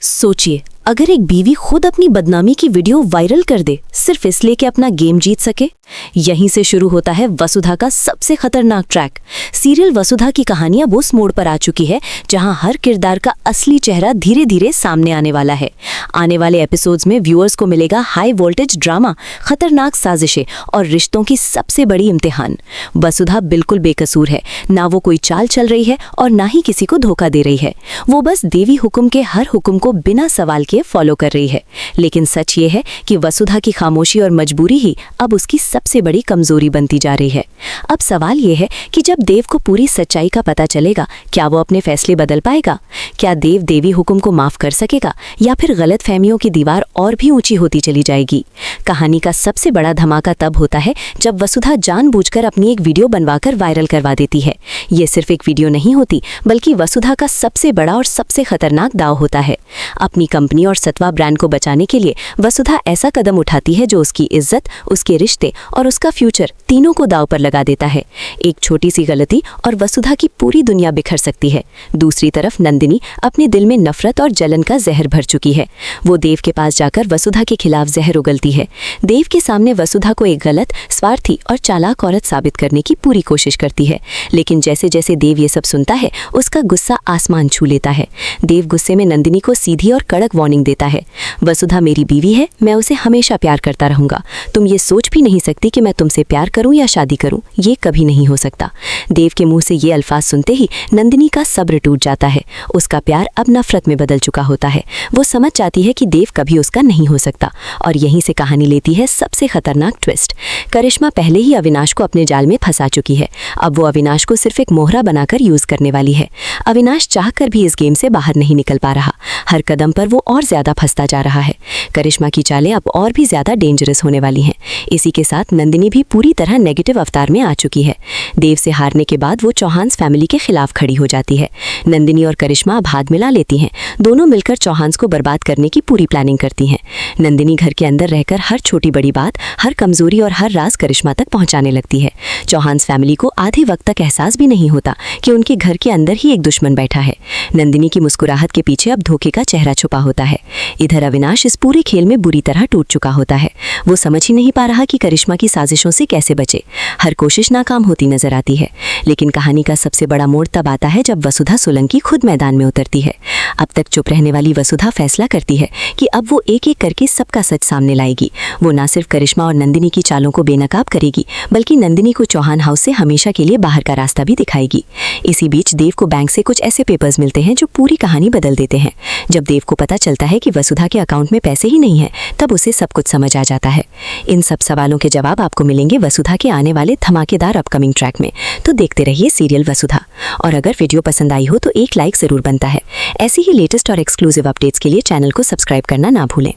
सोचिए, अगर एक बीवी खुद अपनी बदनामी की वीडियो वायरल कर दे सिर्फ इसलिए कि अपना गेम जीत सके। यहीं से शुरू होता है वसुधा का सबसे खतरनाक ट्रैक। सीरियल वसुधा की कहानी अब उस मोड़ पर आ चुकी है जहां हर किरदार का असली चेहरा धीरे धीरे सामने आने वाला है। आने वाले एपिसोड्स में व्यूअर्स को मिलेगा हाई वोल्टेज ड्रामा, खतरनाक साजिशें और रिश्तों की सबसे बड़ी इम्तिहान। वसुधा बिल्कुल बेकसूर है, ना वो कोई चाल चल रही है और ना ही किसी को धोखा दे रही है। वो बस देवी हुक्म के हर हुक्म को बिना सवाल किए फॉलो कर रही है। लेकिन सच ये है कि वसुधा की खामोशी और मजबूरी ही अब उसकी सबसे बड़ी कमजोरी बनती जा रही है। अब सवाल ये है कि जब देव को पूरी सच्चाई का पता चलेगा, क्या वो अपने फैसले बदल पाएगा? क्या देव देवी हुक्म को माफ कर सकेगा या फिर गलतफहमियों की दीवार और भी ऊंची होती चली जाएगी? कहानी का सबसे बड़ा धमाका तब होता है जब वसुधा जानबूझकर अपनी एक वीडियो बनवाकर वायरल करवा देती है। ये सिर्फ एक वीडियो नहीं होती, बल्कि वसुधा का सबसे बड़ा और सबसे खतरनाक दाव होता है। अपनी कंपनी और सत्वा ब्रांड को बचाने के लिए वसुधा ऐसा कदम उठाती है जो उसकी इज्जत, उसके रिश्ते और उसका फ्यूचर तीनों को दाव पर लगा देता है। एक छोटी सी गलती और वसुधा की पूरी दुनिया बिखर सकती है। दूसरी तरफ नंदिनी अपने दिल में नफरत और जलन का जहर भर चुकी है। वो देव के पास जाकर वसुधा के खिलाफ जहर उगलती है। देव के सामने वसुधा को एक गलत, स्वार्थी और चालाक औरत साबित करने की पूरी कोशिश करती है। लेकिन जैसे जैसे देव ये सब सुनता है, उसका गुस्सा आसमान छू लेता है। देव गुस्से में नंदिनी को सीधी और कड़क वार्निंग देता है। वसुधा मेरी बीवी है, मैं उसे हमेशा प्यार करता रहूंगा। तुम ये सोच भी नहीं सकती कि मैं तुमसे प्यार करूं या शादी करूं, ये कभी नहीं हो सकता। देव के मुंह से ये अल्फाज सुनते ही नंदिनी का सब्र टूट जाता है। उसका प्यार अब नफरत में बदल चुका होता है। वो समझ जाती है कि देव कभी उसका नहीं हो सकता। और यहीं से कहानी लेती है सबसे खतरनाक ट्विस्ट। करिश्मा पहले ही अविनाश को अपने जाल में फंसा चुकी है। अब वो अविनाश को सिर्फ एक मोहरा बनाकर यूज करने वाली है। अविनाश चाहकर भी इस गेम से बाहर नहीं निकल पा रहा। हर कदम पर वो और ज्यादा फंसता जा रहा है। करिश्मा की चालें अब और भी ज्यादा डेंजरस होने वाली हैं। इसी के साथ नंदिनी भी पूरी तरह नेगेटिव अवतार में आ चुकी है। देव से हारने के बाद वो चौहान फैमिली के खिलाफ खड़ी हो जाती है। नंदिनी और करिश्मा अब हाथ मिला लेती हैं। दोनों मिलकर चौहान को बर्बाद करने की पूरी प्लानिंग करती हैं। नंदिनी घर के अंदर रहकर हर छोटी बड़ी बात, हर कमजोरी और हर राज करिश्मा तक पहुंचाने लगती है। चौहान फैमिली को आधे वक्त तक एहसास भी नहीं होता कि उनके घर के अंदर ही एक दुश्मन बैठा है। नंदिनी की मुस्कुराहट के पीछे अब धोखे का चेहरा छुपा होता है। इधर अविनाश इस पूरे खेल में बुरी तरह टूट चुका होता है। वो समझ ही नहीं पा रहा कि करिश्मा की साजिशों से कैसे बचे। हर कोशिश नाकाम होती नजर आती है। लेकिन कहानी का सबसे बड़ा मोड़ तब आता है जब वसुधा सोलंकी खुद मैदान में उतरती है। अब तक चुप रहने वाली वसुधा फैसला करती है कि अब वो एक एक करके सबका सच सामने लाएगी। वो न सिर्फ करिश्मा और नंदिनी की चालों को बेनकाब करेगी, बल्कि नंदिनी को चौहान हाउस से हमेशा के लिए बाहर का रास्ता भी दिखाएगी। इसी बीच देव को बैंक से कुछ ऐसे पेपर्स मिलते हैं जो पूरी कहानी बदल देते हैं। जब देव को पता चलता है कि वसुधा के अकाउंट में पैसे ही नहीं है, तब उसे सब कुछ समझ आ जाता है। इन सब सवालों के जवाब आपको मिलेंगे वसुधा के आने वाले धमाकेदार अपकमिंग ट्रैक में। तो देखते रहिए सीरियल वसुधा। और अगर वीडियो पसंद आई हो तो एक लाइक जरूर बनता है। ऐसी ही लेटेस्ट और एक्सक्लूसिव अपडेट्स के लिए चैनल को सब्सक्राइब करना ना भूलें।